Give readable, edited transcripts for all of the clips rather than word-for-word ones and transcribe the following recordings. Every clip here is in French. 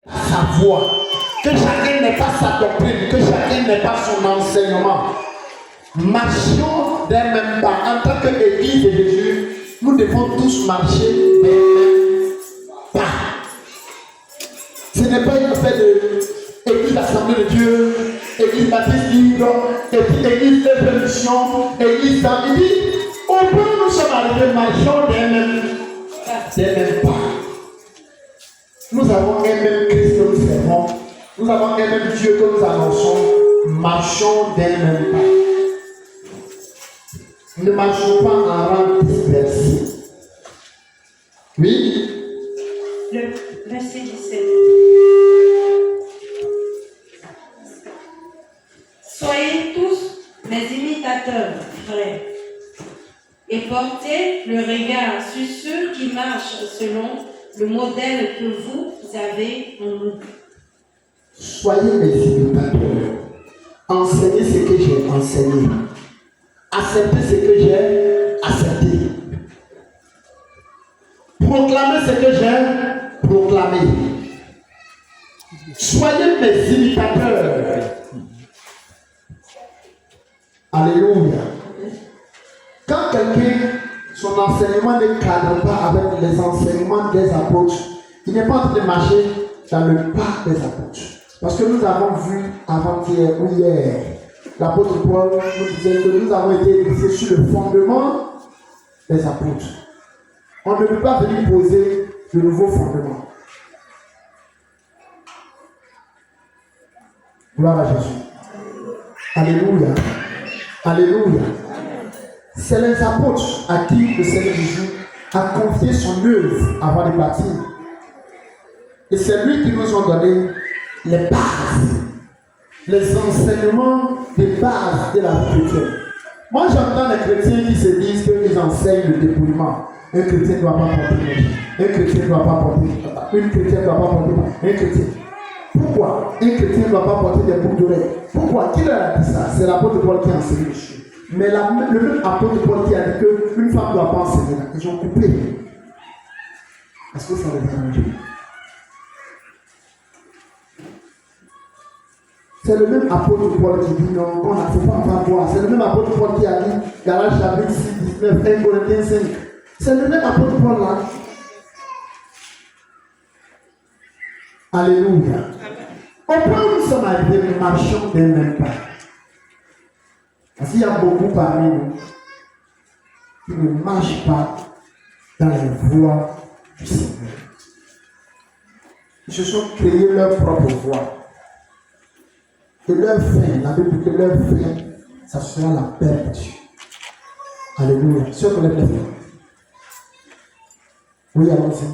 sa voix, que chacun n'ait pas sa doctrine, que chacun n'ait pas son enseignement. Marchons d'un même pas. En tant qu'Église de Jésus, nous devons tous marcher d'un même pas. Ce n'est pas une affaire de Église Assemblée de Dieu, Église Baptiste Libre, Église de Révolution, Église d'Amidi. Au point où nous sommes arrivés, marchons d'un même pas. Nous avons un même Christ que nous servons. Nous avons un même Dieu que nous annonçons. Marchons d'un même pas. Ne marchons pas en rang dispersé. Oui. Le verset 17. Soyez tous mes imitateurs, frères, et portez le regard sur ceux qui marchent selon le modèle que vous avez en nous. Soyez mes imitateurs. Enseignez ce que j'ai enseigné. Acceptez ce que j'ai accepté. Proclamez ce que j'ai proclamé. Soyez mes imitateurs. Alléluia. Quand quelqu'un, son enseignement ne cadre pas avec les enseignements des apôtres, il n'est pas en train de marcher dans le pas des apôtres. Parce que nous avons vu avant-hier ou hier, l'apôtre Paul nous disait que nous avons été édifiés sur le fondement des apôtres. On ne peut pas venir poser de nouveaux fondements. Gloire à Jésus. Alléluia. Alléluia. C'est les apôtres à qui le Seigneur Jésus a confié son œuvre avant de partir. Et c'est lui qui nous a donné les bases, les enseignements des bases de la vie chrétienne. Moi, j'entends les chrétiens qui se disent qu'ils enseignent le dépouillement. Un chrétien ne doit pas porter de un chrétien ne doit pas porter, une chrétienne ne doit pas porter, un chrétien. Pourquoi un chrétien ne doit pas porter des boucles d'oreilles? Pourquoi? Qui leur a dit ça? C'est l'apôtre Paul qui a enseigné dessus. Mais le même apôtre Paul qui a dit qu'une femme ne doit pas enseigner là. Ils ont coupé. Est-ce que ça les a arrangé? C'est le même apôtre Paul qui dit non, on ne faut pas en voir. C'est le même apôtre Paul qui a dit, Galates chapitre 6, 19, 1 Corinthiens 5. C'est le même apôtre Paul là. Alléluia. Au point où nous sommes arrivés, nous marchons d'un même pas. Parce qu'il y a beaucoup parmi nous qui ne marchent pas dans les voies du Seigneur. Ils se sont créés leur propre voie. Et leur fin, la Bible dit que leur fin, ça sera la perdition. Alléluia. Ceux qui lèvent les mains. Oui, allons-y.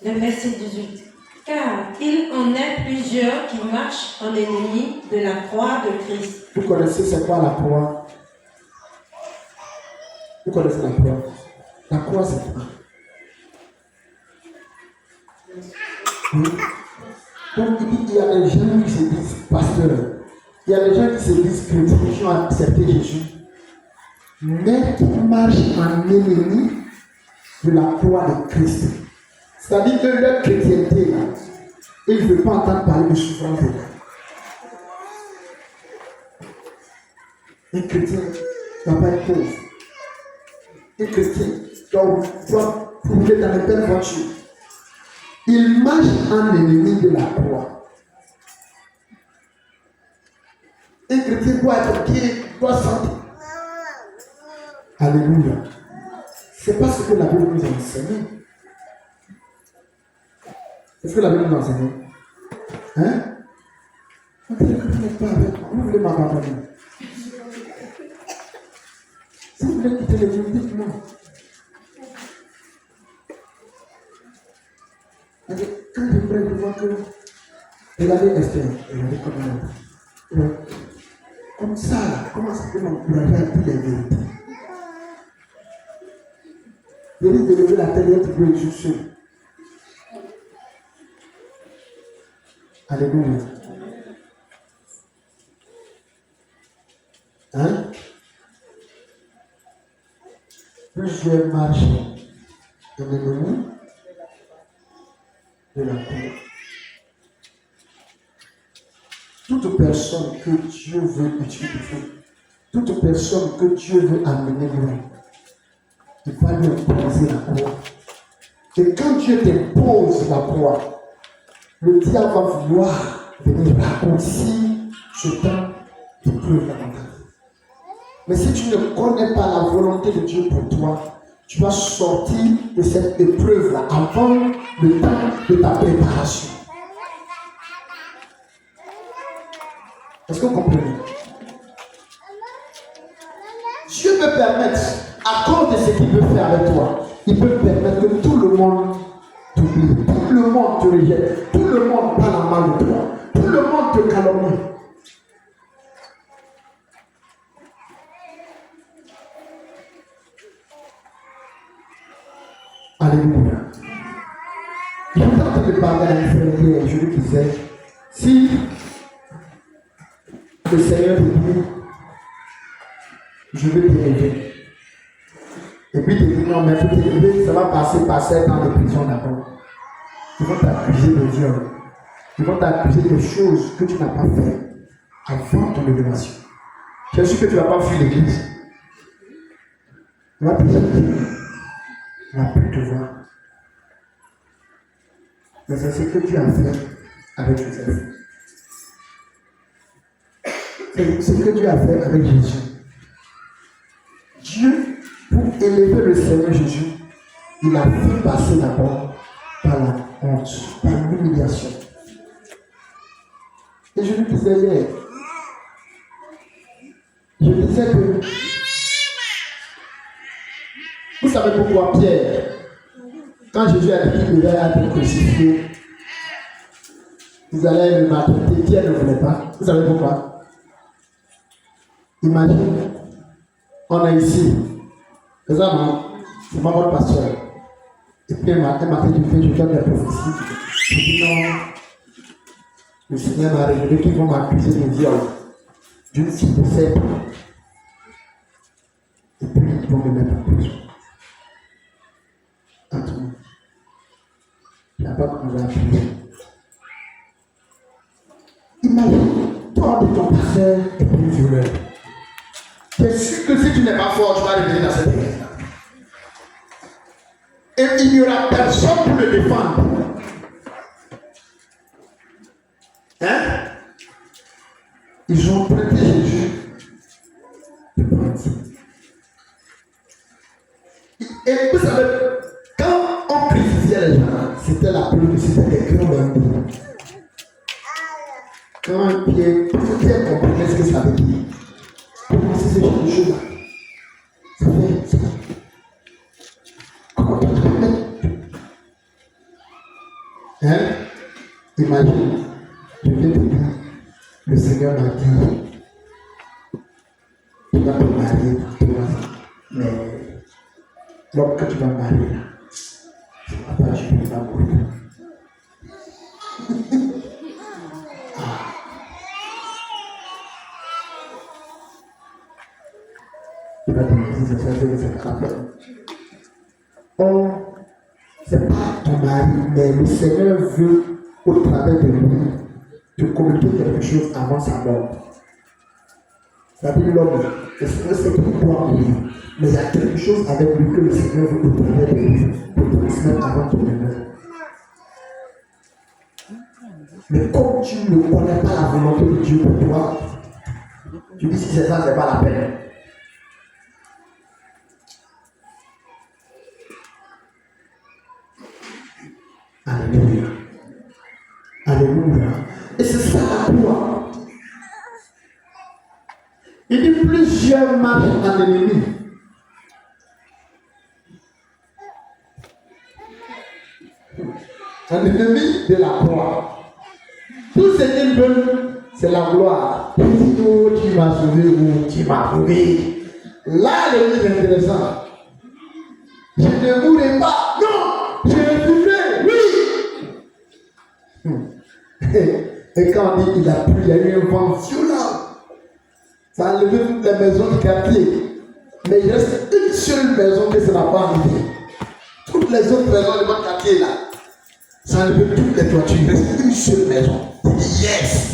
Le verset 18. Car il en est plusieurs qui marchent en ennemis de la croix de Christ. Vous connaissez c'est quoi la croix? Vous connaissez la croix? La croix c'est quoi? Oui. Donc il y a des gens qui se disent pasteurs. Il y a des gens qui se disent chrétiens qui ont accepté Jésus. Mais qui marchent en ennemi de la croix de Christ. C'est-à-dire que leur chrétienté, là, ils ne veulent pas entendre parler de souffrance de là. Un chrétien ne doit pas être pauvre. Un chrétien doit rouler dans les belles voitures. Il marche en ennemi de la croix. Un chrétien doit être pied, doit sentir. Alléluia. C'est pas ce que la Bible nous a enseigné. Est-ce que la Bible nous a enseigné? Hein? Vous n'êtes pas avec moi. Vous voulez m'abandonner? Si vous voulez quitter l'église, dites-moi. Quand je prie, je vois que regardez Esther, regardez comment comme ça, là, comment ça peut m'encourager à dire les vérités? Je risque de lever la tête et être Dieu juste seul. Alléluia. Hein? Plusieurs marches de l'ennemi de la croix. personne que Dieu veut utiliser, toute personne que Dieu veut amener loin, il va lui imposer la croix. Et quand Dieu t'impose la croix, le diable va vouloir venir raccourcir ce temps d'épreuve dans ta vie. Mais si tu ne connais pas la volonté de Dieu pour toi, tu vas sortir de cette épreuve-là avant le temps de ta préparation. Est-ce que vous comprenez? Dieu peut permettre, à cause de ce qu'il veut faire avec toi, il peut permettre que tout le monde t'oublie, tout le monde te rejette, tout le monde parle mal de toi, tout le monde te calomnie. Alléluia. Je suis en train de parler à un frère hier, je lui disais, si le Seigneur te dit, je vais t'élever, et puis tu dis non, mais pour t'élever, ça va passer par 7 ans de prison d'abord. Ils vont t'accuser de viol, ils vont t'accuser de choses que tu n'as pas fait avant ton élévation. Tu es sûr que tu ne vas pas fuir l'église? Tu vas te dire, on n'a plus te voir. Mais c'est ce que tu as fait avec Joseph. C'est ce que Dieu a fait avec Jésus. Dieu, pour élever le Seigneur Jésus, il a fait passer d'abord par la honte, par l'humiliation. Et je lui disais hier, je disais que, vous savez pourquoi Pierre, quand Jésus a dit qu'il devait être crucifié, vous allez le maltraiter, Pierre ne voulait pas. Vous savez pourquoi? Imagine, on est ici, les hommes, c'est moi votre pasteur. Et puis un matin, je donne la prophétie. Je dis non, le Seigneur m'a révélé qu'ils vont m'accuser de viol d'une fille de 7 ans. Et puis ils vont me mettre en prison. Attends. Il n'a pas commencé à prier. Imagine, toi de ton pasteur et puis violeur. Tu es sûr que si tu n'es pas fort, tu vas revenir dans cette église-là. Et il n'y aura personne pour le défendre. Hein? Ils ont prêté Jésus de partir. Et vous savez, quand on crucifiait les gens, c'était la preuve que c'était des grands bandits. Quand Pierre comprenait ce que ça veut dire, pour ces choses-là, ça fait ça. Comment tu te permets? Hein? Imagine, je viens de dire, le Seigneur m'a dit, tu vas te marier dans 3 ans, mais l'homme que tu vas marier là, c'est pas toi, tu vas mourir. Il va te dire, c'est pas oh, c'est pas ton mari, mais le Seigneur veut, au travers de lui, te communiquer quelque chose avant sa mort. C'est-à-dire l'homme, le Seigneur sait qu'il doit mourir, mais il y a quelque chose avec lui que le Seigneur veut au travers de lui, pour te transmettre avant ton demeure. Mais comme tu ne connais pas la volonté de Dieu pour toi, tu dis si c'est ça, c'est pas la peine. Alléluia. Alléluia. Et c'est ça la croix. Il dit plusieurs marchent en ennemi. Un ennemi de la croix. Tout ce qu'ils veulent, c'est la gloire. Ils disent, oh, tu m'as sauvé ou tu m'as sauvé. Là, le livre est intéressant. Je ne mourrai pas. Non, je vais souffrir. Oui. Et quand on dit qu'il a plu, il y a eu un vent violent. Ça a enlevé toutes les maisons du quartier. Mais il reste une seule maison que ça n'a pas enlevé. Toutes les autres maisons de votre quartier là, ça a enlevé toutes les toitures. Il reste une seule maison. Il dit yes.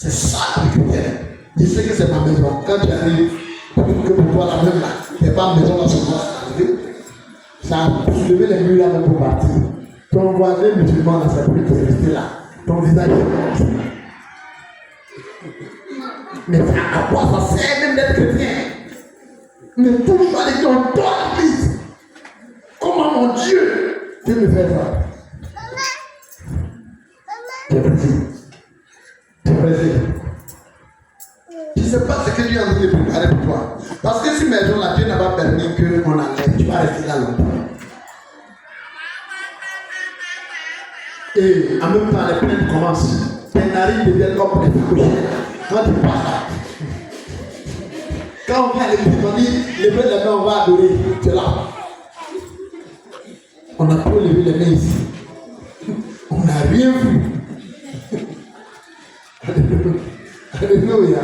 C'est ça la vie chrétienne. Je sais que c'est ma maison. Quand tu arrives, que pour toi la même là, c'est pas maison dans ce sens. Ça a soulevé les murs là même pour partir. Ton voisin musulman là, ça peut te rester là. Ton visage est comme ça. Mais à quoi ça sert même d'être chrétien? Ne touche pas les gens, toi l'église. Comment mon Dieu peut me faire ça? Tu es pressé. Tu es pressé. Tu ne sais pas ce que Dieu a envie de préparer pour toi. Parce que si maison là, Dieu n'a pas permis qu'on enlève, tu vas rester là longtemps. Et en même temps, les plaintes commencent. Tes narines deviennent comme les cochons. Quand tu passes là, quand on vient à l'église, on dit, levez les mains, on va adorer. Tu es là. On n'a pas levé les mains ici. On n'a rien vu. Alléluia.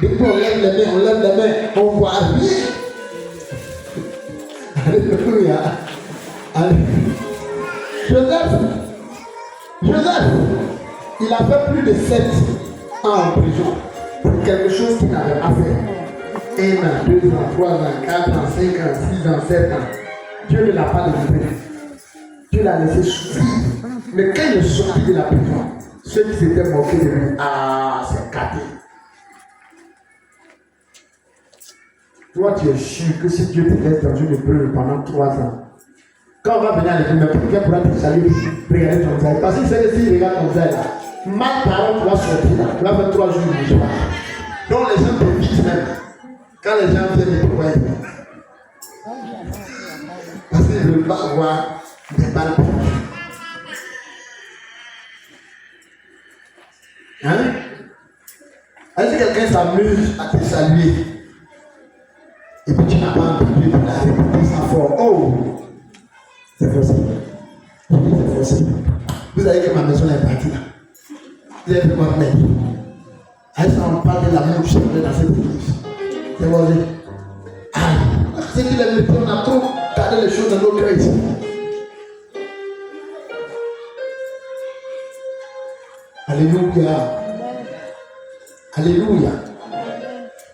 Depuis on lève les mains, on ne voit rien. Alléluia. Joseph, il a fait plus de 7 ans en prison pour quelque chose qu'il n'avait pas fait. 1 an, 2 ans, 3 ans, 4 ans, 5 ans, 6 ans, 7 ans. Dieu ne l'a pas délivré. Dieu l'a laissé souffrir. Mais quand il est sorti de la prison, ceux qui s'étaient moqués de lui, c'est caté. Toi, tu es sûr que si Dieu te laisse dans une épreuve pendant 3 ans, quand on va venir à l'église, mais quelqu'un pourra te saluer, regarder ton visage. Parce qu'il sait que s'il regarde ton visage là, mal parole, tu vas sortir là, tu vas faire 3 jours de joie. Donc les gens t'évitent même. Quand les gens viennent te voir, parce qu'ils ne veulent pas avoir des balles. Hein? Est-ce que quelqu'un s'amuse à te saluer? Et puis tu n'as pas entendu de la répéter ça fort. Oh! C'est forcé. C'est forcé. Vous savez que ma maison est partie là. Vous avez vu ma mère. On parle de l'amour que j'ai dans cette église. C'est forcé. Ah! C'est qu'il a mis, on a trop gardé les choses dans nos cœurs ici. Alléluia. Alléluia.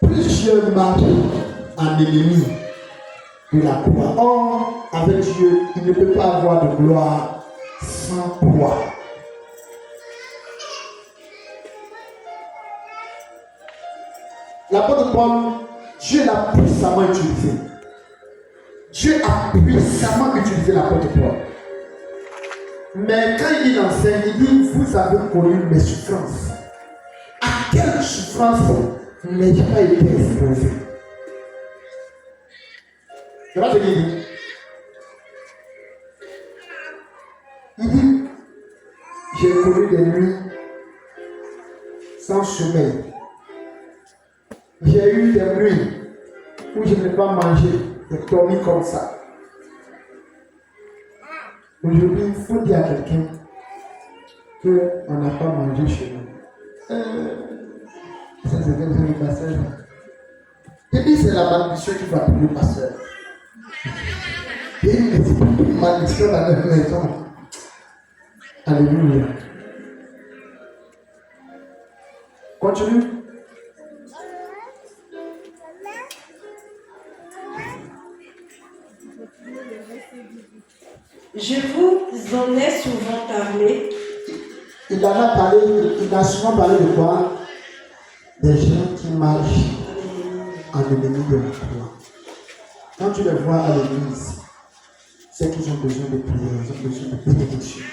Plusieurs marquent en ennemi de la croix. Or, avec Dieu, il ne peut pas avoir de gloire sans croix. L'apôtre Paul, Dieu l'a puissamment utilisé. Dieu a puissamment utilisé l'apôtre Paul. Mais quand il enseigne, il dit, vous avez connu mes souffrances. À quelle souffrance n'ai-je pas été exposé? C'est pas ce qu'il dit. Il dit, j'ai connu des nuits sans sommeil. J'ai eu des nuits où je n'ai pas mangé, j'ai dormi comme ça. Aujourd'hui, il faut dire à quelqu'un qu'on n'a pas mangé chez nous. Ça, c'est bien le pasteur. Et puis, c'est la malédiction qui va prier le pasteur. Il y a une malédiction dans notre maison. Alléluia. Continue. Je vous en ai souvent parlé. Il en a parlé, il a souvent parlé de quoi? Des gens qui marchent en ennemi de la croix. Quand tu les vois à l'église, c'est qu'ils ont besoin de prière, ils ont besoin de bénédiction.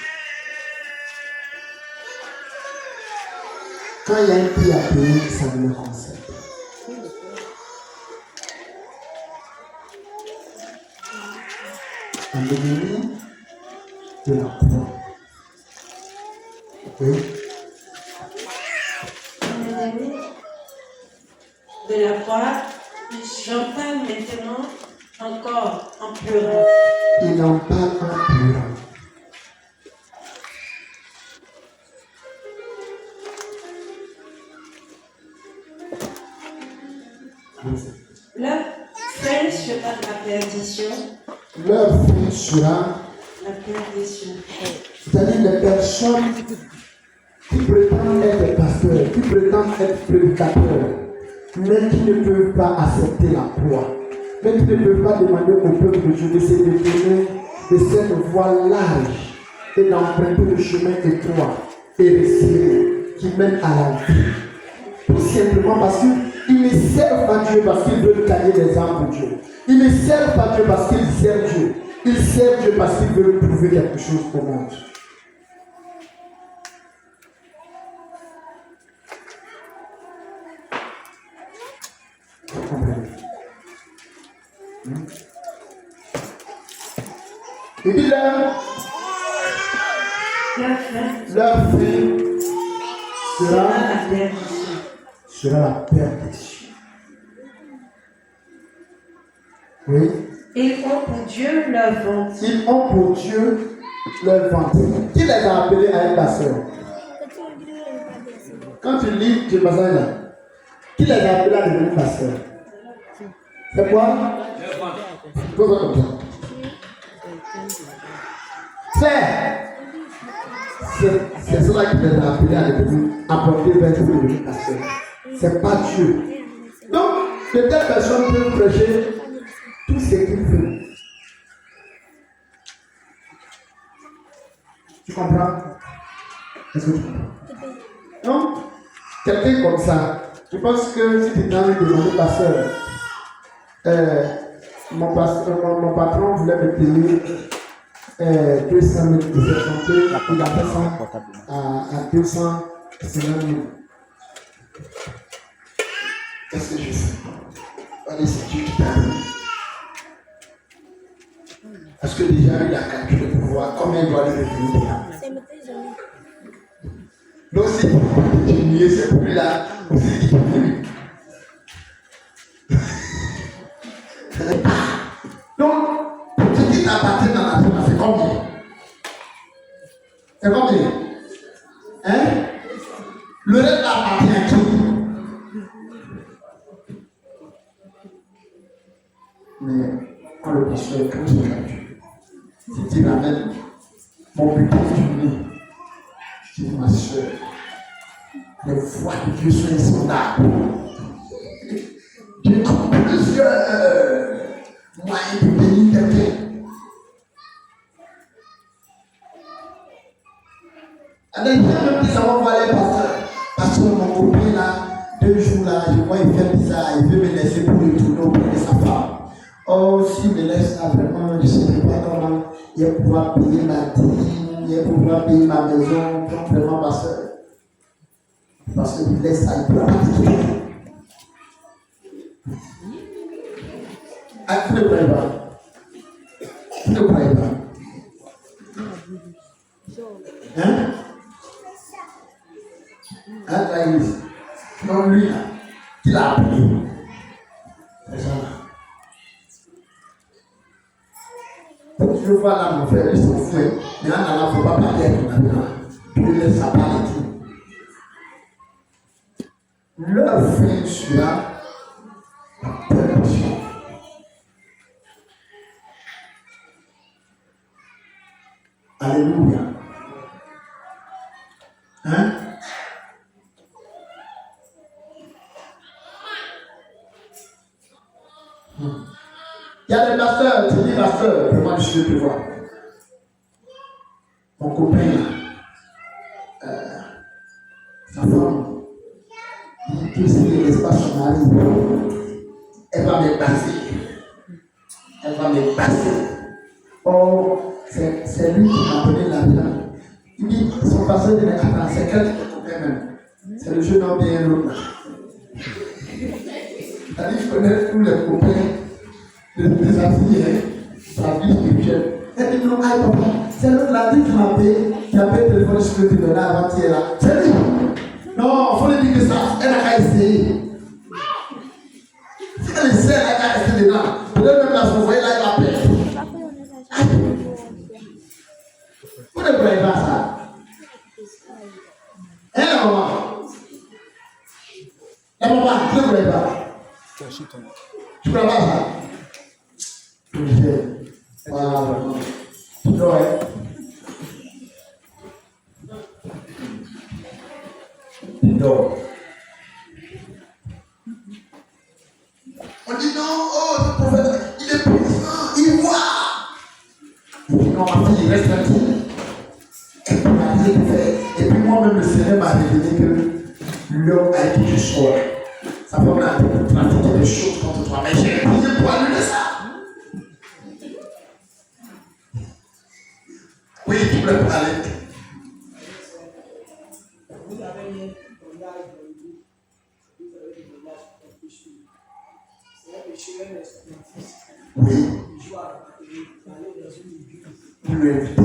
Quand il y a un prix à payer, ça ne le concerne pas. Un ennemi de la croix. Oui. Un ennemi de la croix, j'en parle maintenant encore en pleurant. Il en parle en pleurant. Leur fin sera la perdition. Leur fin sera la perdition. C'est-à-dire les personnes qui prétendent être pasteurs, qui prétendent être prédicateurs, mais qui ne peuvent pas accepter la croix, mais qui ne peuvent pas demander au peuple de Dieu de se détourner de cette voie large et d'emprunter le chemin étroit et resserré qui mène à la vie. Tout simplement parce qu'ils ne servent pas Dieu parce qu'ils veulent gagner des âmes pour Dieu. Ils ne servent pas Dieu parce qu'ils servent Dieu. Ils servent Dieu parce qu'ils veulent prouver quelque chose au monde. Vous comprenez? Il dit leur fin sera la perdition. Oui. Ils ont pour Dieu leur ventre. Ils ont pour Dieu leur ventre. Qui les a appelés à être pasteur? Quand tu lis ce passage là, qui les a appelés à devenir pasteur? C'est quoi? Pose comme ça. C'est cela qui les a appelés à devenir, à porter vers Dieu pour devenir pasteur. C'est pas Dieu. Donc, de telles personnes peuvent prêcher tout ce qu'il veut. Tu comprends? Est-ce que tu comprends? Non? Quelqu'un comme ça, je pense que si tu t'en demander pasteur, mon patron voulait me payer 200 000 de cette santé, il a fait ça à 250 000. Qu'est-ce que je fais? Allez, c'est Dieu qui t'a donné. Parce que déjà, il a calculé pour voir combien il doit lui revenir. Donc, si tu peux diminuer ce prix-là, aussi diminuer. Donc, ce qui t'appartient dans la vie, c'est combien? C'est combien? Hein? Le reste appartient à qui? Mais quand le pasteur pose la Dieu, si tu ramènes mon but du nez, je dis ma soeur, les voies de Dieu sont insondables. Dieu a plusieurs moyens de bénir quelqu'un. Alors, il y a même des avant voir les pasteurs. Parce que mon copain là, 2 jours là, je vois il fait bizarre, il veut me laisser pour retourner auprès de sa femme. Oh, s'il me laisse là, vraiment, je ne sais pas comment il va pouvoir payer ma dîme, il va pouvoir payer ma maison, donc vraiment pasteur. Parce qu'il laisse ça, il ne pourra pas quitter. Ah, vous ne croyez pas? Vous ne croyez pas? Hein? Hein, Raïs? Non, lui là, qui l'a appelé? C'est ça là. Tu veux voir là, mon frère, ils sont fous. Mais en allant, il ne faut pas parler avec ton ami. Tu le laisses à parler tout. Leur fin sera la perdition. Alléluia. Hein? Il y a des pasteurs, tu dis pasteur, vraiment je veux te voir. Mon copain là, sa femme, dit que si il laisse pas son mari, elle va me passer. Elle va me passer. Oh, c'est lui qui m'a donné l'argent. Il dit, son pasteur dit, attends, c'est quel copain même? C'est le jeune homme bien l'autre là. C'est-à-dire, je connais tous les copains des assis, sa vie spirituelle. Elle dit non, aïe papa, c'est l'autre là qui m'a payé, qui a payé le téléphone que je te donnais avant-hier là. C'est lui. Non, il faut lui dire que ça, elle n'a qu'à essayer. Si elle essaie, elle n'a qu'à rester dedans. Peut-être même là, son foyer là, il va perdre. Vous ne croyez pas ça? Hein, la maman? La maman, tu ne croyez pas? Tu ne crois pas ça? Wow. Tu dois. il dort. On dit non, oh, le prophète, il est puissant, il voit. Il dit non, ma fille, reste tranquille. Elle peut rien faire. Et puis moi-même, le Seigneur m'a révélé que l'homme a été du soir. Ça peut pratiquer des choses contre toi. Mais j'ai prié pour annuler ça. Oui, tu peux parler. Vous avez mis un sondage dans le groupe. Vous avez des sondages pour péché. C'est un péché, un instrumentiste. Oui. Il joue à la batterie, il aller dans une église. Pour le inviter.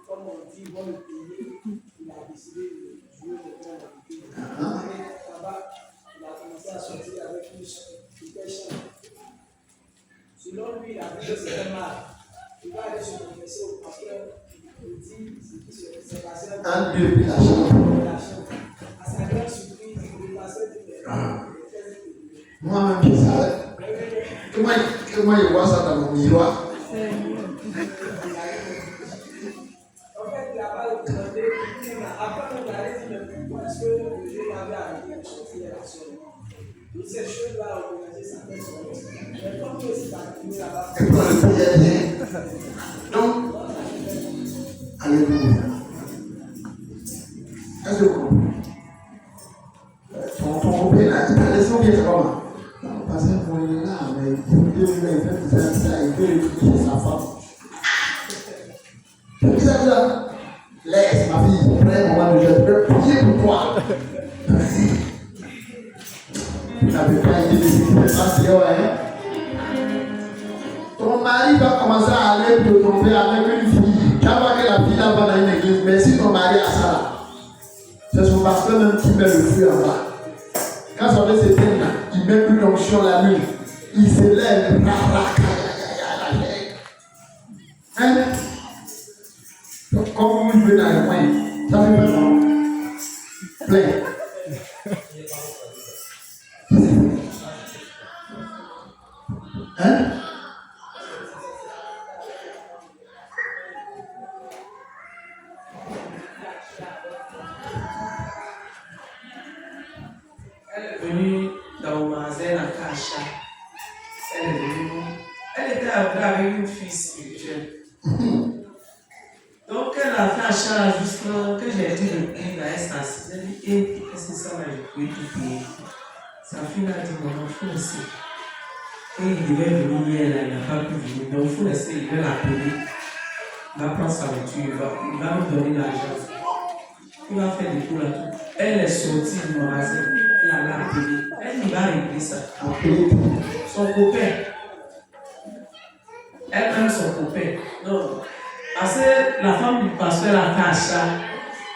Comme on dit, bon, le pays, il a décidé de jouer le grand invité. Là-bas, il a commencé à sortir avec une chien. Selon lui, il a vu que c'était mal. Il va aller se confesser au pasteur. Il dit c'est passé Un Dieu puis la chambre. à sa grande surprise, le pasteur dit Moi-même, je savais. Comment il voit ça dans mon miroir? en fait, il n'a pas demandé. Après, on a dit mais pourquoi est-ce que Dieu m'avait arrêté de sortir la soirée? Toutes ces choses-là, organiser sa personne. Mais comme que c'est arrivé là-bas, Et pour le prier bien. Donc, alléluia. Est-ce que vous comprenez? Ton copain là, il t'a laissé oublier ça comment? Non, parce que pour lui là, mais il veut faire ça, il veut étudier sa femme. Qu'est-ce que ça veut dire? Laisse ma fille, prends un moment de jeu, je vais prier pour toi. Vous n'avez pas idée de ce qui se passe là, hein? Ton mari va commencer à aller te tromper avec une fille. Tu vas voir que la fille là va dans une église, mais si ton mari a ça là, c'est son pasteur même qui met le feu en bas. Quand ça veut s'éteindre là, il met une onction la nuit. Il se lève. Hein? Donc, comme vous venez dans le coin, ça fait pas mal. Plein. Hein? elle est venue dans le magasin à Kacha. Elle est venue. Elle était avec une fille spirituelle. Donc, elle a fait un chant justement que j'ai dit de prier dans l'instance. Elle a dit, qu'est-ce que ça va, je peux tout prier. Sa fille m'a dit, maman, il faut laisser. Et il devait venir hier, là, il n'a pas pu venir. Donc, il faut laisser, il va l'appeler. Il va prendre sa voiture, il va me donner l'argent. Il va faire des tours là-tout. Elle est sortie du magasin, elle a appelé. Elle va régler ça. Son copain. Elle-même son copain. Non. Parce que la femme du pasteur a fait achat.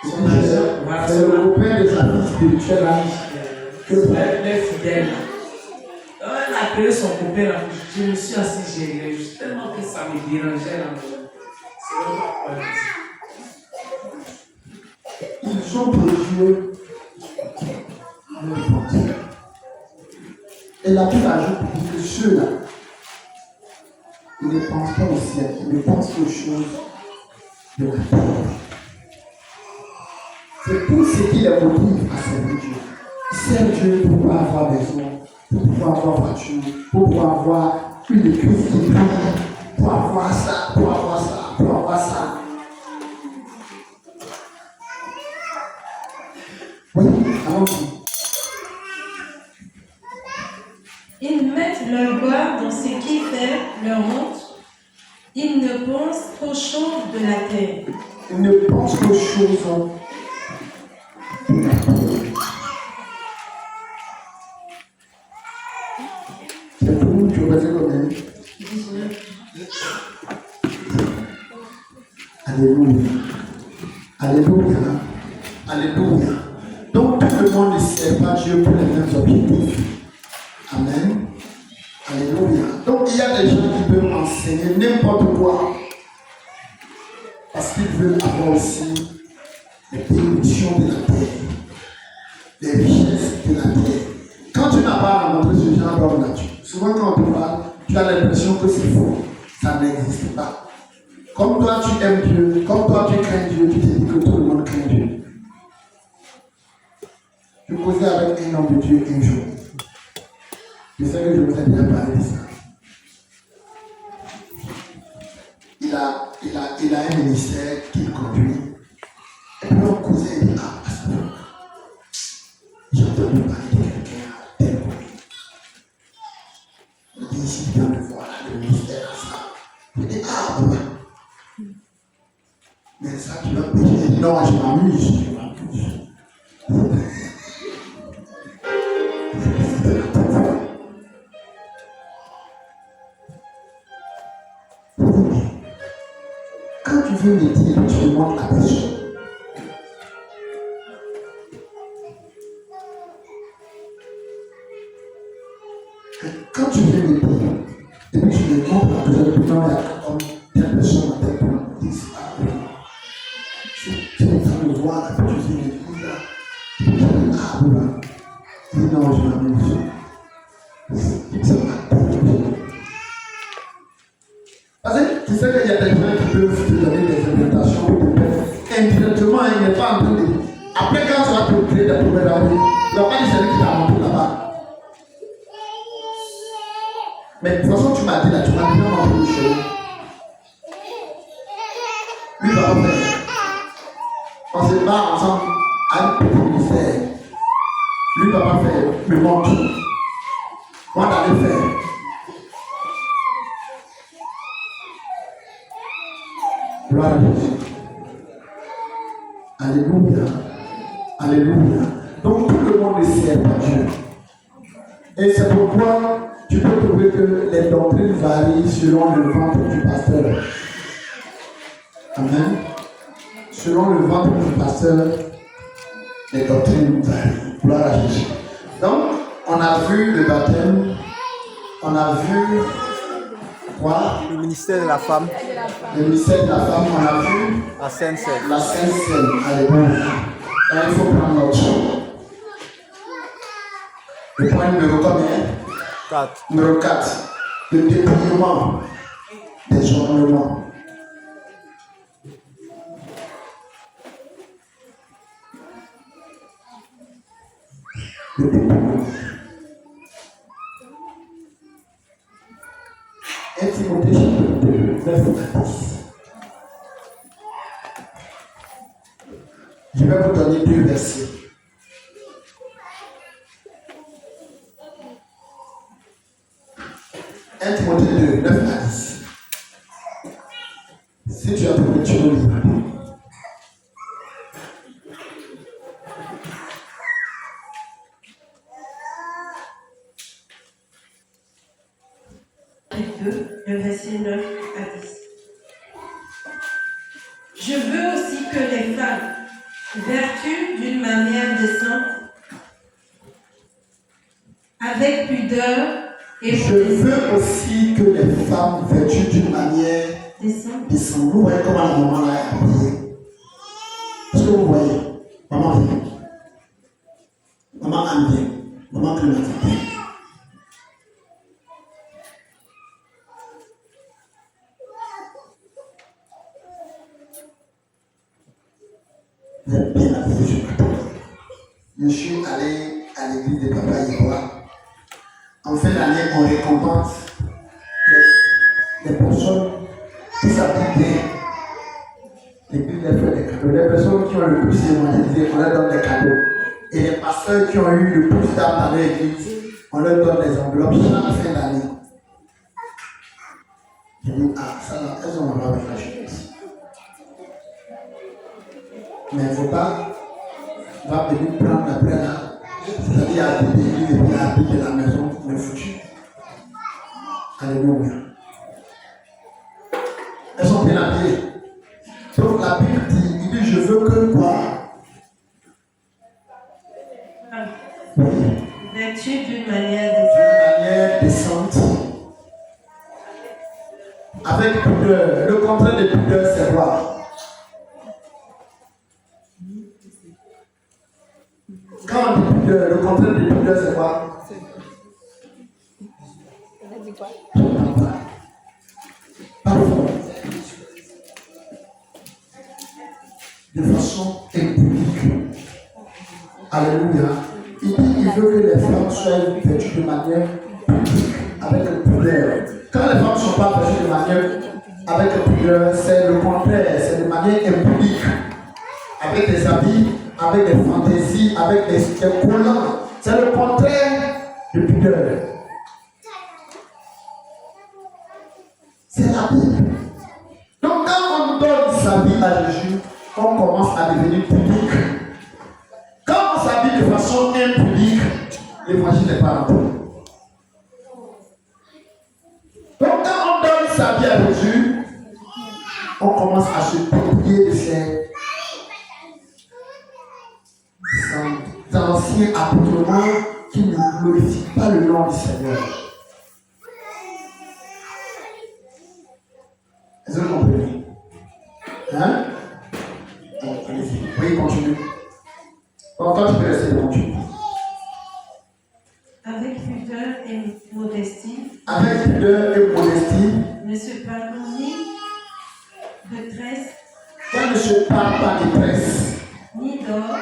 Son argent. Voilà, c'est le copain de sa vie spirituelle là. Elle est fidèle. Donc elle a appelé son copain là. Je me suis assis, j'ai réagi tellement que ça me dérangeait là. C'est vraiment pas Ils sont pour Dieu n'importe. Et la Bible ajoute pour dire que ceux-là, ils ne pensent pas au ciel, ils ne pensent qu'aux choses de la terre. C'est tout ce qui les motive à servir Dieu. Servir Dieu pour pouvoir avoir maison, pour pouvoir avoir voiture, pour pouvoir avoir une église qui brille, pour avoir ça, pour avoir ça, pour avoir ça. Oui, allons-y. Ils mettent leur gloire dans ce qui fait leur honte. Ils ne pensent qu'aux choses de la terre. Ils ne pensent qu'aux choses de la terre. C'est pour nous, tu vas dire combien? 19. Alléluia. Alléluia. Alléluia. Donc tout le monde ne sert pas Dieu pour les mêmes objectifs. Amen. Alléluia. Donc il y a des gens qui peuvent enseigner n'importe quoi. Parce qu'ils veulent avoir aussi les bénédictions de la terre. Les richesses de la terre. Quand tu n'as pas rencontré ce genre d'homme là, souvent quand on te parle, tu as l'impression que c'est faux. Ça n'existe pas. Comme toi tu aimes Dieu, comme toi tu crains Dieu, tu te dis que tout le monde craint Dieu. que je vous ai déjà parlé de ça. Il a un ministère qu'il conduit. Et puis mon cousin dit, ah, pasteur, j'ai entendu parler de quelqu'un à tel point. Il dit, ici, il vient de voir le ministère à ça. Il dit, ah, ouais. Mais ça, tu l'as payé. Il dit, non, je m'amuse. Quand tu veux me dire, tu me montres la personne. Quand tu veux me dire, et puis tu me montres la personne, non, il y a comme telle personne à tel point, tu dis, ah oui. Tu es en train de voir, et puis tu dis, mais là, tu dis, ah oui, il dit, non, je m'amuse. C'est ma tête. Parce que tu sais qu'il y a des gens qui peuvent te donner des interprétations indirectement, il n'est pas en train de. Après, quand tu vas te créer des problèmes à lui, il ne va pas dire celui qui t'a montré là-bas. Mais de toute façon, tu m'as dit là, tu m'as déjà montré une chose. Lui va pas faire. On se bat ensemble à un petit ministère. Lui va pas faire. Me montre. Moi, d'aller faire. Gloire à Jésus. Alléluia. Alléluia. Donc tout le monde ne sert pas Dieu. Et c'est pourquoi tu peux trouver que les doctrines varient selon le ventre du pasteur. Amen. Selon le ventre du pasteur, les doctrines varient. Gloire à Jésus. Donc, on a vu le baptême, on a vu quoi? Le ministère de la femme. Le ministère de la femme, on a vu la Sainte Seine. La Sainte Seine. Alléluia. Là, il faut prendre notre chose. Le point numéro combien? 4. Numéro 4. Le dépouillement des ornements. Le dépouillement. 1 Timothée chapitre 2, verset 10. Je vais vous donner 2 versets. Timothée 2, 9 à 10. Si tu as trouvé, tu peux lire. Le verset 9 à 10. Je veux aussi que les femmes vertuent d'une manière décente, avec pudeur et je veux aussi que les femmes vertuent d'une manière décente. Vous voyez comment la maman l'a habillée. Est-ce que vous voyez? Maman vient. Maman aime bien. Maman Clément vient. Vous êtes bien habillés, je crois. Je suis allé à l'église de Papa Yéhoua. En fin d'année, on récompense les personnes qui s'habillent bien. L'église les fait des cadeaux. Les personnes qui ont le plus évangélisé, on leur donne des cadeaux. Et les pasteurs qui ont eu le plus d'âme dans l'église, on leur donne des enveloppes chaque fin d'année. Je dis, ah, ça, elles ont vraiment avec la jeunesse. Mais il ne faut pas venir prendre après là, c'est-à-dire habiter l'église et puis habiter la maison, le foutu. Alléluia. Elles sont bien habillées. Donc la Bible dit, il dit, je veux que quoi? Vertu d'une manière décente. Avec pudeur. Le contraire de pudeur, c'est quoi? Quand on dit pudeur, le contraire de pudeur, c'est quoi? On a dit quoi? Parfois. De façon impudique. Alléluia. Il dit qu'il veut que les femmes soient vêtues de manière publique. avec pudeur. Quand les femmes ne sont pas vêtues de manière avec pudeur, c'est le contraire, c'est de manière impudique. Avec des habits, avec des fantaisies, avec des collants. C'est le contraire de pudeur. C'est la Bible. Donc quand on donne sa vie à Jésus, on commence à devenir pudique. Quand on s'habille de façon impudique, l'évangile n'est pas rentré. Donc quand on donne sa vie à Jésus, on commence à se dépouiller de ses anciens accoutrements qui ne glorifient pas le nom du Seigneur. Est-ce que vous comprenez? Hein? Bon, allez-y. Oui, continue. Bon, toi, tu peux rester continue. Avec pudeur et modestie. Avec pudeur et modestie. Ne se parle ni de tresse. Qu'elle ne se parle pas de tresse. Ni d'or.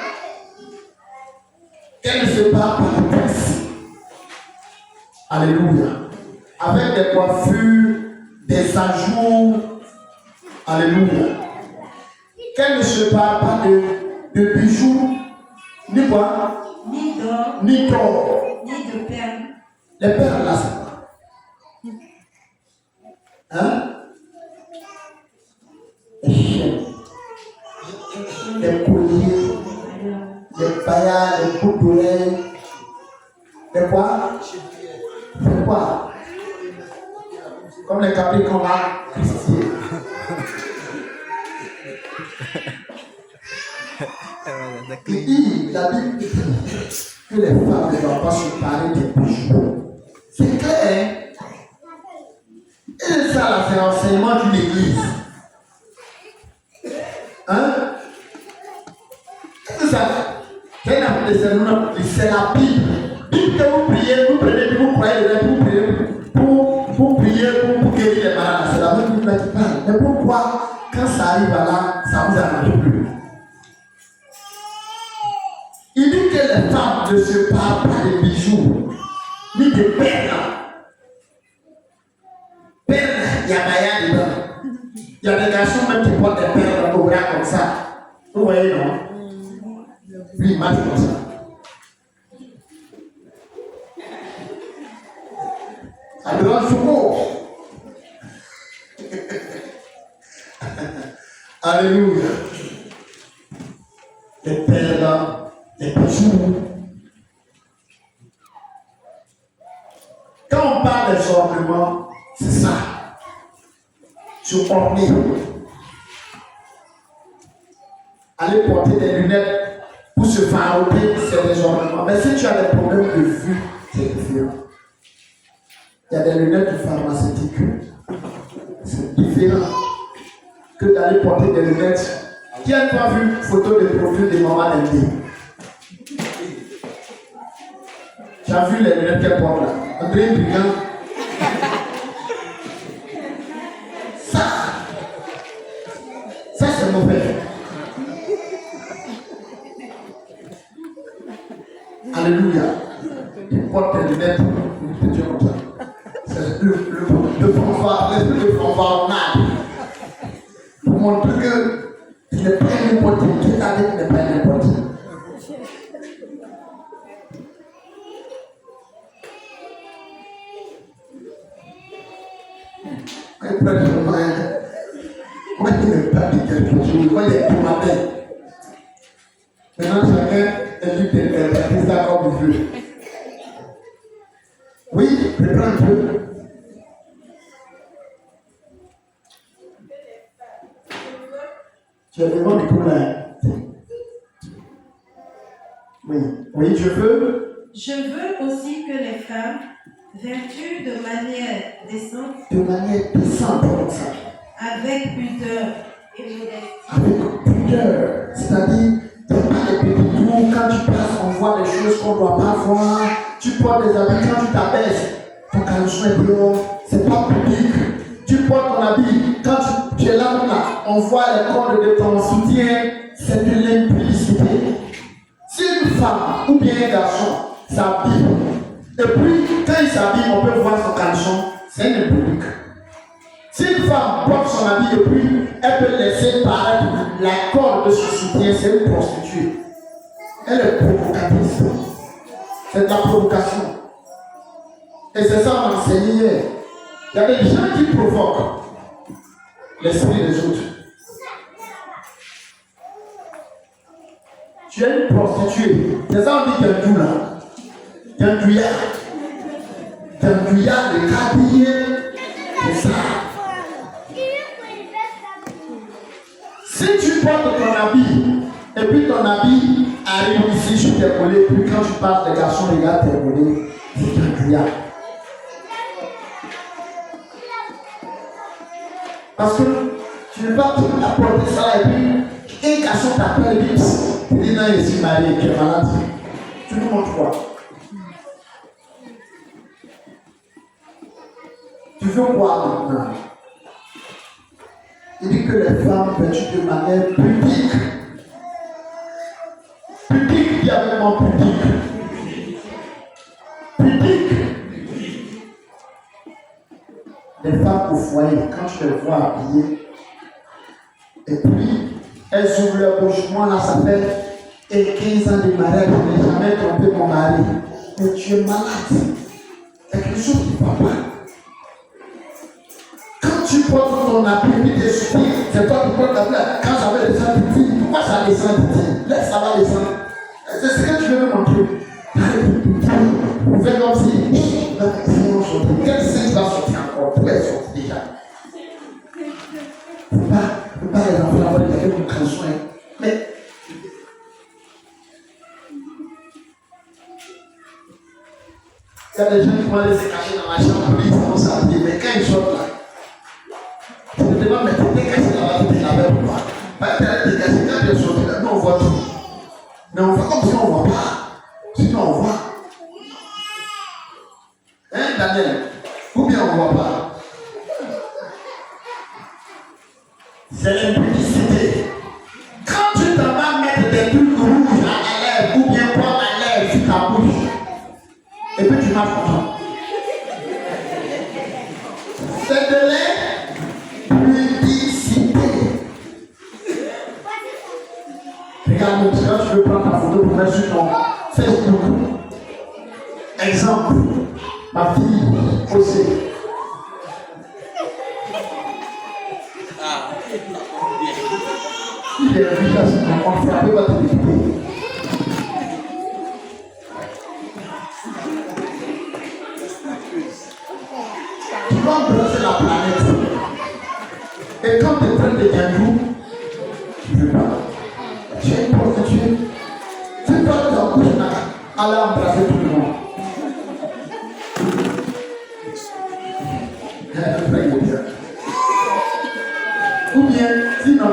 Qu'elle ne se parle pas de tresse. Alléluia. Avec des coiffures, des ajouts. Alléluia. Qu'elle ne se parle pas de bijoux, ni quoi? Ni d'or. Ni d'or. Ni de perles. Les perles là, c'est quoi? Hein? Les chaînes, les colliers, les paillas, les boucles d'oreilles. Les quoi? C'est quoi? Comme les cabris qu'on a christiers. Il dit, la Bible dit que les femmes ne doivent pas se parler des bijoux. C'est clair. Et ça, là, c'est l'enseignement d'une église. Hein? Qu'est-ce que ça fait? C'est la Bible. Bible que vous priez, vous prenez, vous croyez, vous priez pour prier, pour guérir les malades. C'est la même Bible qui parle. Mais pourquoi, quand ça arrive là, ça vous arrange plus? Il dit que les femmes ne se parlent pas de bijoux, ni de perles. Perles, il y a Maya dedans. Il y a des garçons même qui portent des perles au bras comme ça. Vous voyez, non? Lui, il marche comme ça. À grand secours. Alléluia. Les perles, les bijoux. Quand on parle des ornements, c'est ça. Se orner. Aller porter des lunettes pour se farouper, c'est des ornements. Mais si tu as des problèmes de vue, c'est différent. Il y a des lunettes pharmaceutiques. C'est différent que d'aller porter des lunettes. Qui n'a pas vu une photo de profil de maman Ndé? Tu as vu les lunettes qu'elle porte là? André Brigand. Ça c'est mauvais. Alléluia. Tu portes tes lunettes, tu te dis comme ça. C'est le fanfare, l'esprit de fanfaronnade. Pour montrer que tu n'es pas n'importe qui. Qui t'a dit que tu n'es pas n'importe qui? Moi, je n'ai pas dit quelque chose. Moi, il est tout matin. Maintenant, chacun est libre d'interpréter ça comme il veut. Oui, reprends un peu. Tu as devant le micro là. Oui, je veux. Je veux aussi que les femmes, vertues de manière décente, comme ça. avec pudeur et modestie. Avec pudeur, c'est-à-dire, tu n'as pas les petits tours, quand tu passes, on voit des choses qu'on ne doit pas voir. Tu portes des habits, quand tu t'abaisses, ton caleçon est dehors, c'est pas public. Tu portes ton habit, quand tu es là, on voit les cordes de ton soutien, c'est de l'impudicité. Si une femme ou bien un garçon s'habille Et puis, quand il s'habille, on peut voir son caleçon. C'est une impudique. Si une femme porte son habit et puis elle peut laisser paraître la corde de son soutien, c'est une prostituée. Elle est provocatrice. C'est de la provocation. Et c'est ça qu'on m'a enseigné hier. Il y a des gens qui provoquent l'esprit des autres. Tu es une prostituée. C'est ça qu'on dit qu'il y a un doux là. Il y a un douillard. Il y a un douillard de habillé. C'est ça. Si tu portes ton habit, et puis ton habit arrive ici, je t'ai collé, puis quand tu passes, les garçons, les gars, t'es collé, c'est un douillard. Parce que tu ne vas pas apporter ça et puis un garçon t'appelle et dit, tu dis non, je suis marié, tu es malade. Tu nous montres quoi? Tu veux quoi maintenant? Il dit que les femmes vêtues de manière pudique. Pudique, dis avec moi pudique. Pudique. Les femmes au foyer, quand je les vois habillées, et puis elles ouvrent leur bouche, moi là ça fait 15 ans de mariage, je n'ai jamais trompé mon mari. Mais tu es malade. Il y a quelque chose qui ne va pas. Quand tu portes ton habit et tes soupirs, c'est toi qui portes ta plaie. Quand ça va descendre, tu dis, pourquoi ça descend? Laisse ça va descendre. C'est ce que tu veux me montrer. Vous faites comme si, quel sein va sortir encore? Tout est sorti déjà. Il ne faut pas les enfants avoir des avec un soin. Mais il y a des gens qui vont aller se cacher dans la chambre, ils vont s'habiller, mais quand ils sortent là, tu ne te demandes, mais tu t'es caché là-bas, tu t'es là-bas pourquoi? Pas que tu es caché, quand tu es sorti là, nous on voit tout. Mais on fait comme si on ne voit pas. Sinon on voit. Hein, Daniel? Ou bien on ne voit pas? C'est l'impudicité. Quand tu t'en vas mettre des trucs rouges à la lèvre ou bien prendre la lèvre sur ta bouche, et puis tu marches comme ça. C'est de l'impudicité. Regarde, quand tu veux prendre ta photo pour mettre sur ton Facebook. Exemple, ma fille aussi. Il est vu là, on frappe votre vie. Tu vas embrasser la planète. Et quand tu prends des gandous, tu ne veux pas. Tu es une prostituée. Tu dois te bouche aller embrasser tout le monde. Ou bien, si non,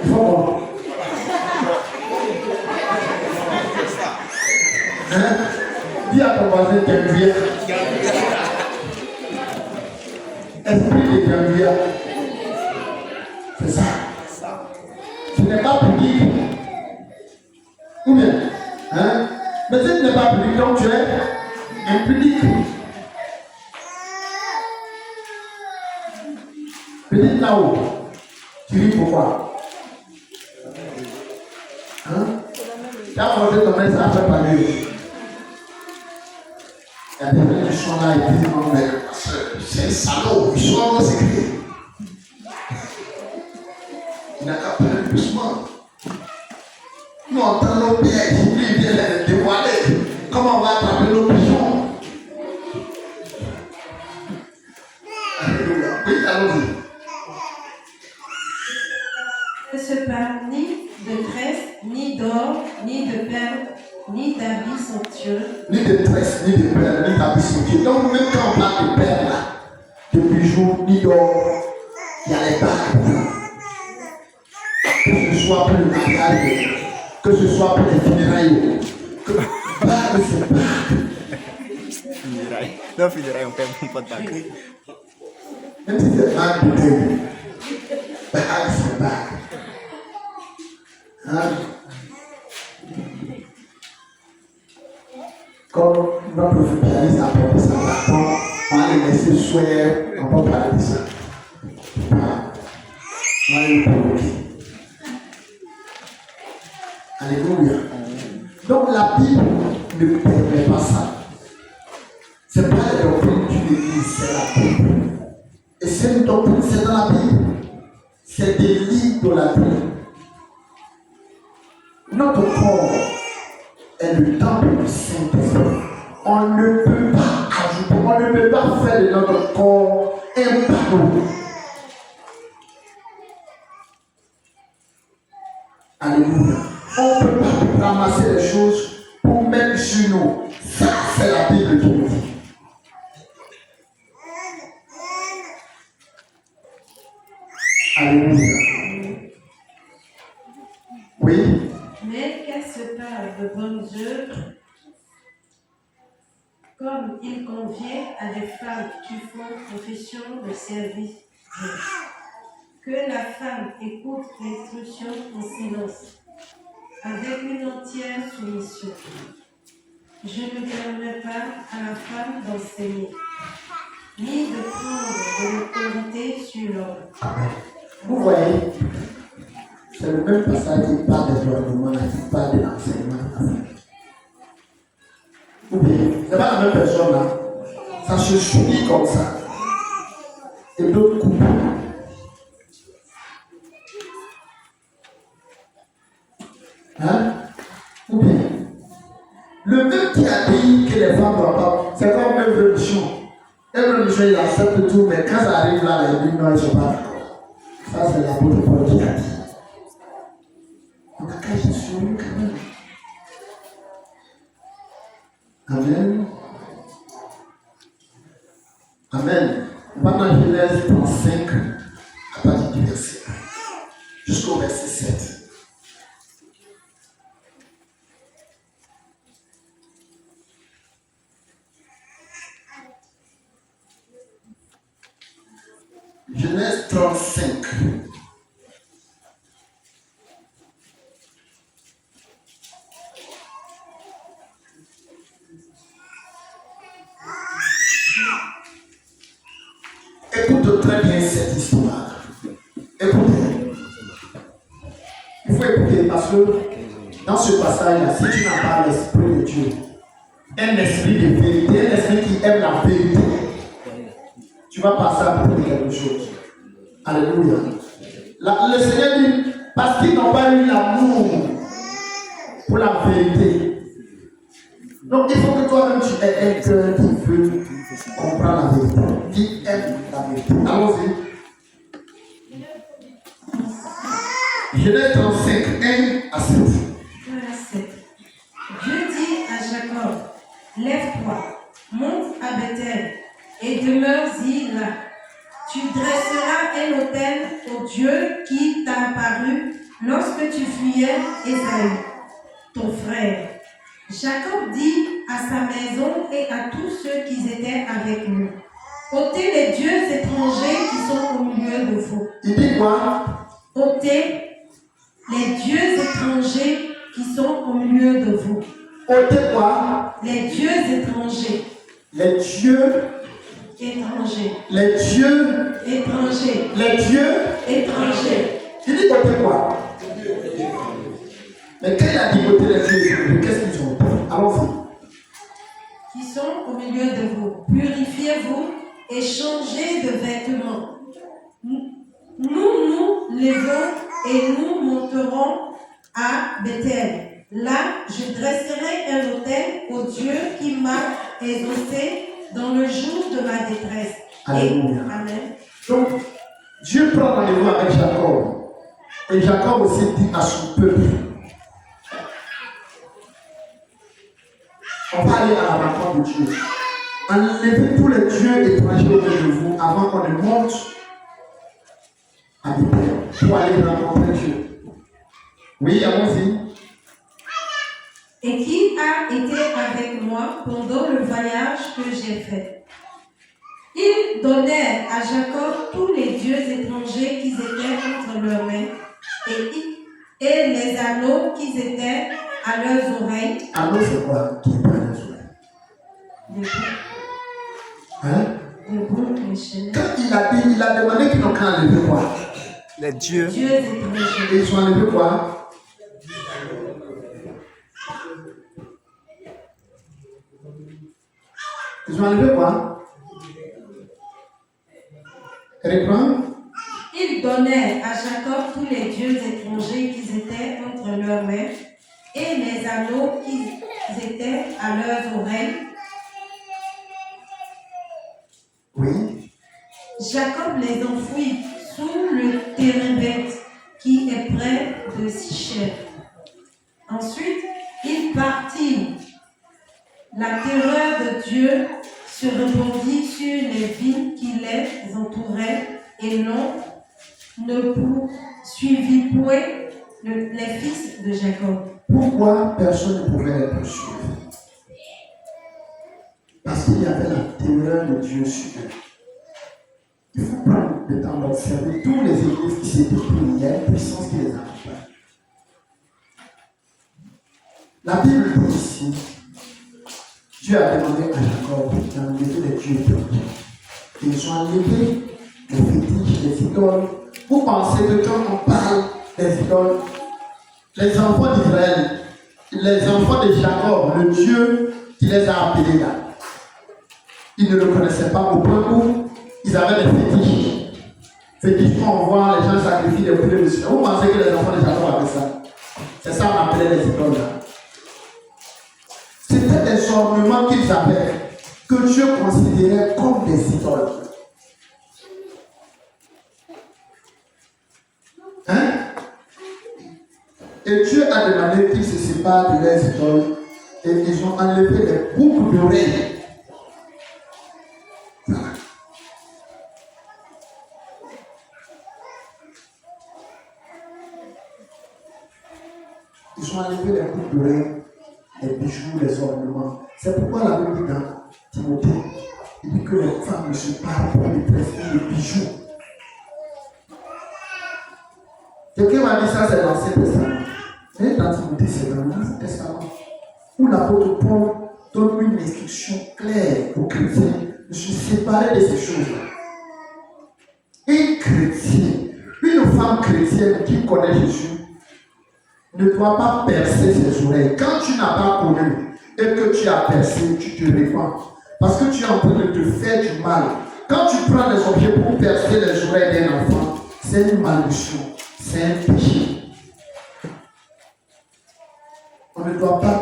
il faut voir. Hein? Dis à ton voisin gandouillard. Esprit de gandouillard. C'est ça. Tu n'es pas pudique. Ou bien, hein? Mais si tu n'es pas pudique, donc tu es impudique. Pudique là-haut. Tu dis pourquoi? Hein? Tu as monté ton main, ça a fait parler. Il y a des gens qui sont là et qui disent non, mais c'est un salaud, ils sont dans ses clés. Il n'a qu'à parler doucement. Nous, on entend nos pièges, lui, il vient les dévoiler. Comment on va attraper nos pigeons? Alléluia. Oui, allons-y. Ne se parle ni de tresse, ni d'or, ni de perles, ni d'habits somptueux. Ni de tresse, ni de perles, ni d'habits somptueux. Donc, même quand on parle de perles, là, de bijoux, ni d'or, il y a les bagues. Que ce soit pour le mariage, que ce soit pour les funérailles, que bague, c'est bague. Funérailles. Non, funérailles, on fait pas de bague. Même si c'est bague de Dieu, bague, c'est bague. Hein? Comme notre pianiste a apporté ça là-dedans. On va les laisser souhaiter, on va parler de ça. Voilà. On va les provoquer. Alléluia. Donc la Bible ne permet pas ça. Ce n'est pas la doctrine d'une église, c'est la Bible. Et cette doctrine, c'est dans la Bible. C'est des livres de la Bible. Notre corps est le temple du Saint-Esprit. On ne peut pas ajouter, on ne peut pas faire de notre corps un panneau. Alléluia. On ne peut pas ramasser les choses pour mettre sur nous. Ça, c'est la Bible qui nous dit. Alléluia. Oui. Mais qu'elle se parle de bonnes œuvres, comme il convient à des femmes qui font profession de service. Que la femme écoute l'instruction en silence, avec une entière soumission. Je ne permets pas à la femme d'enseigner, ni de prendre de l'autorité sur l'homme. Vous voyez, c'est le même passage qui parle des gouvernements, qui parle de l'enseignement de la femme. Ou bien, ce n'est pas la même personne là. Ça se suit comme ça. Et d'autres coupes. Hein? Ou bien, le même qui a dit que les femmes ne doivent pas, c'est comme même religion. Une religion, il accepte tout, mais quand ça arrive là, il dit non, ils ne sont pas d'accord. Ça, c'est l'apôtre Paul qui a dit. Donc, quand je suis sûr, quand même. Amen. Amen. On va dans Genèse 35, à partir du verset 1, jusqu'au verset 7. Genèse 35. Écoute très bien cette histoire. Écoutez. Il faut écouter parce que dans ce passage-là, si tu n'as pas l'esprit de Dieu, un esprit de vérité, un esprit qui aime la vérité, tu vas passer à côté de quelque chose. Alléluia. Le Seigneur dit, parce qu'ils n'ont pas eu l'amour pour la vérité. Donc il faut que toi-même tu aies un cœur qui veut comprendre la vérité, qui aime la vérité. Allons-y. Genèse 35, 1 à 7. 1 à 7. Dieu dit à Jacob, lève-toi, monte à Bethel et demeure-y là. Tu dresseras un autel au Dieu qui t'a apparu lorsque tu fuyais Ésaü, ton frère. Jacob dit à sa maison et à tous ceux qui étaient avec lui, ôtez les dieux étrangers qui sont au milieu de vous. Il dit quoi? Ôtez les dieux étrangers qui sont au milieu de vous. Ôtez quoi? Les dieux étrangers. Les dieux Étrangers. Les dieux Étrangers. Les dieux Étrangers. Il dit ôtez quoi? Mais quand il a dit ôtez les dieux, qu'est-ce qu'ils ont? Allons-y. Qui sont au milieu de vous. Purifiez-vous et changez de vêtements. Nous levons et nous monterons à Bethel. Là, je dresserai un autel au Dieu qui m'a exaucé dans le jour de ma détresse. Alléluia. Amen. Donc, Dieu prend rendez-vous avec Jacob. Et Jacob aussi dit à son peuple, on va aller à la rencontre de Dieu. Enlevez tous les dieux étrangers autour de vous avant qu'on ne monte à Bethel pour aller rencontrer Dieu. Oui, allons-y. Et qui a été avec moi pendant le voyage que j'ai fait. Ils donnèrent à Jacob tous les dieux étrangers qui étaient entre leurs mains et les anneaux qui étaient à leurs oreilles. Anneau, c'est quoi? Qui est à leurs oreilles? Hein? Quand il a demandé qu'ils n'ont qu'à enlever quoi? Les dieux. Et ils ont enlevé quoi? Ils ont enlevé quoi? Reprends. Il donnait à Jacob tous les dieux étrangers qui étaient entre leurs mains et les anneaux qui étaient à leurs oreilles. Oui. Jacob les enfouit sous le térébinthe qui est près de Sichem. Ensuite, il partit. La terreur de Dieu se répandit sur les villes qui les entouraient et l'on ne poursuivit point les fils de Jacob. Pourquoi personne ne pouvait les poursuivre? Parce qu'il y avait la terreur de Dieu sur eux. Il faut prendre le temps d'observer tous les églises qui s'étaient priées. Il y a une puissance qui les accompagne. La Bible dit ici, Dieu a demandé à Jacob d'enlever les dieux étrangers. Ils ont enlevé les fétiches, les idoles. Vous pensez que quand on parle des idoles, les enfants d'Israël, les enfants de Jacob, le Dieu qui les a appelés là, ils ne le connaissaient pas au point où ils avaient des fétiches. Fétiches qu'on voit, les gens sacrifient des poulets dessus. Vous pensez que les enfants de Jacob avaient ça? C'est ça qu'on appelait les idoles là. C'était des ornements qu'ils avaient, que Dieu considérait comme des idoles. Hein? Et Dieu a demandé qu'ils se séparent de leurs idoles et ils ont enlevé les boucles d'oreilles. Voilà. Ils ont enlevé les boucles d'oreilles, les bijoux, les ornements. C'est pourquoi la Bible dit dans Timothée, il dit que les femmes ne se parlent pour les pressions de bijoux. Quelqu'un m'a dit ça, c'est dans l'Ancien Testament. Mais dans Timothée, c'est dans l'Ancien Testament. Où l'apôtre Paul donne une instruction claire aux chrétiens de se séparer de ces choses-là. Un chrétien, une femme chrétienne qui connaît Jésus, ne doit pas percer ses oreilles. Quand tu n'as pas connu et que tu as percé, tu te répands. Parce que tu es en train de te faire du mal. Quand tu prends des objets pour percer les oreilles d'un enfant, c'est une malédiction. C'est un péché. On ne doit pas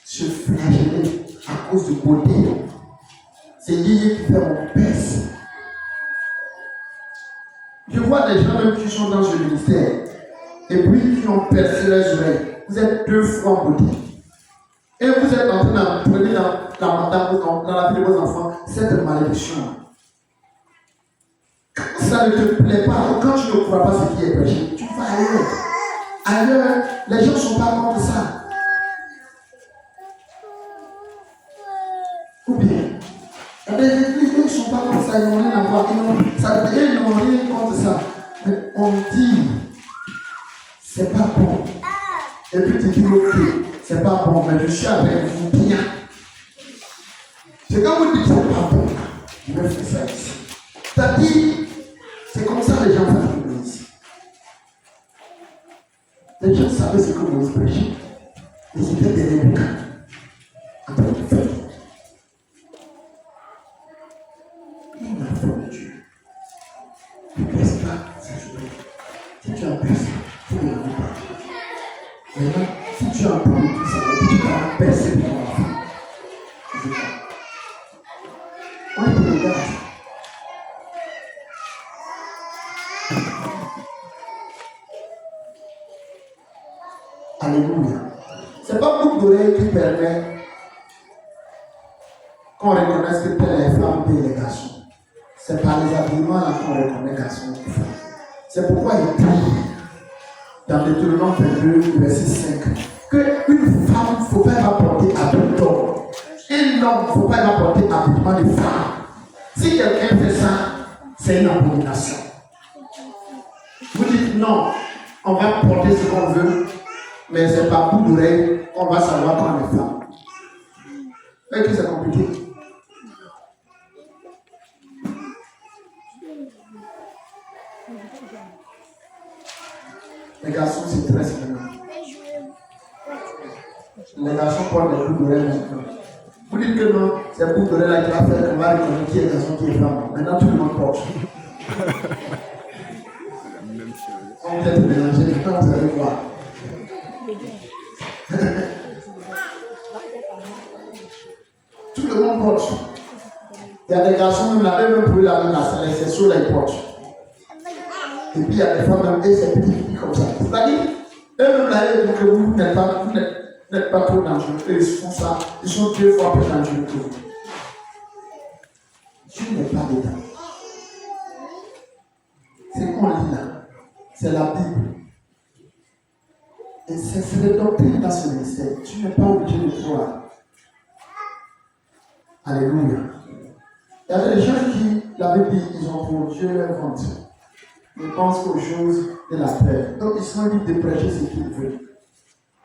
se flageller à cause de beauté. C'est lié qui fait on perce. Je vois des gens même qui sont dans ce ministère et puis qui ont percé leurs oreilles. Vous êtes 2 fois en beauté. Et vous êtes en train de prendre dans la vie de vos enfants cette malédiction. Quand ça ne te plaît pas, quand tu ne crois pas ce qui est péché, tu vas ailleurs. Ailleurs, les gens ne sont pas contre ça. Ou bien, les églises ne sont pas contre ça, ils n'ont rien à voir. Ils n'ont rien contre ça. Mais on dit, c'est pas bon. Et puis tu dis, ok, c'est pas bon, mais je suis avec vous bien. C'est quand vous dites, c'est pas bon, je vais faire ça ici. C'est-à-dire, c'est comme ça les gens font Moïse. Les gens savaient ce que Moïse prêchait. Ils étaient derrière le camp, en train de faire. Il a fait de Dieu. Ne baisse pas ses oreilles. Si tu as baissé, il faut que la vie parte. Maintenant, si tu as entendu tout ça, tu vas percer pour ton enfant. On te regarde. Alléluia. C'est pas boucle d'oreille qui permet qu'on reconnaisse que telle est femme et les garçons. C'est par les habillements là qu'on reconnaît garçons et femmes. C'est pourquoi il dit dans Deutéronome 22, verset 5, qu'une femme ne faut pas rapporter habit d'homme. Un homme ne faut pas rapporter habillement de femme. Si quelqu'un fait ça, c'est une abomination. Vous dites non, on va porter ce qu'on veut, mais c'est par bout d'oreille qu'on va savoir qu'on est femme. Et que c'est compliqué. Les garçons, c'est très similaire. Les garçons portent des boucles d'oreilles maintenant. Vous dites que non, c'est la boucle d'oreille là qui va faire qu'on va reconnaître qui est garçon, qui est femme. Maintenant, tout le monde porte. Même chose. On peut être mélangé, maintenant vous allez voir. Tout le monde porte. Il y a des garçons, même là, eux-mêmes pour la même là, c'est sur les portes. Et puis il y a des femmes, même, et c'est petit comme ça. C'est-à-dire, eux-mêmes là, ils disent que vous n'êtes pas trop dangereux. Eux, ils font ça, ils sont 2 fois plus dangereux que vous. Dieu n'est pas dedans. C'est qu'on lit là. C'est la Bible. Et c'est les doctrines dans ce ministère. Tu n'es pas obligé de croire. Alléluia. Il y a des gens qui, la Bible dit, ils ont pour Dieu leur ventre. Ils pensent aux choses de la terre. Donc ils sont libres de prêcher ce qu'ils veulent.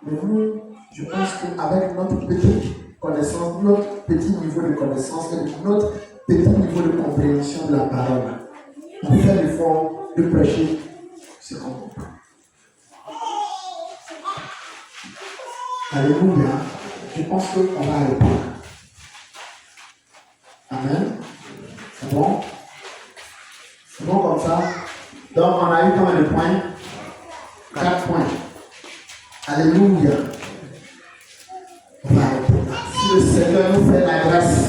Mais nous, je pense qu'avec notre petite connaissance, notre petit niveau de connaissance et notre petit niveau de compréhension de la parole, on fait l'effort de prêcher ce qu'on comprend. Alléluia. Je pense qu'on va répondre. Amen. C'est bon? C'est bon comme ça? Donc on a eu combien de points? 4 points. Alléluia. On va répondre. Si le Seigneur nous fait la grâce,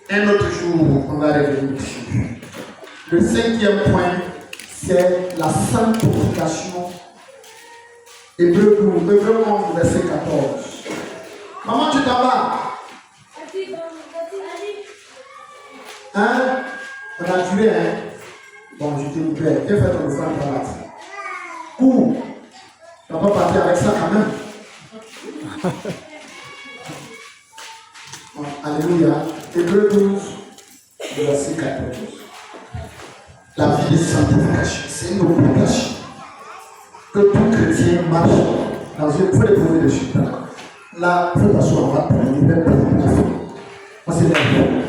un autre jour, on va revenir dessus. Le 5e point, c'est la sanctification. Hébreu 11, verset 14. Maman, tu t'en vas? Hein? On a tué, hein? Bon, je te libère. Viens faire ton offrande par là. Ou, tu vas pas partir avec ça quand même. Bon, alléluia. Hébreu 12, verset 14. La vie de sanctification, c'est une obligation que tout chrétien marche dans une. Il faut l'éprouver dessus. Là, il faut t'asseoir, on va prendre une belle place. Moi, c'est bien.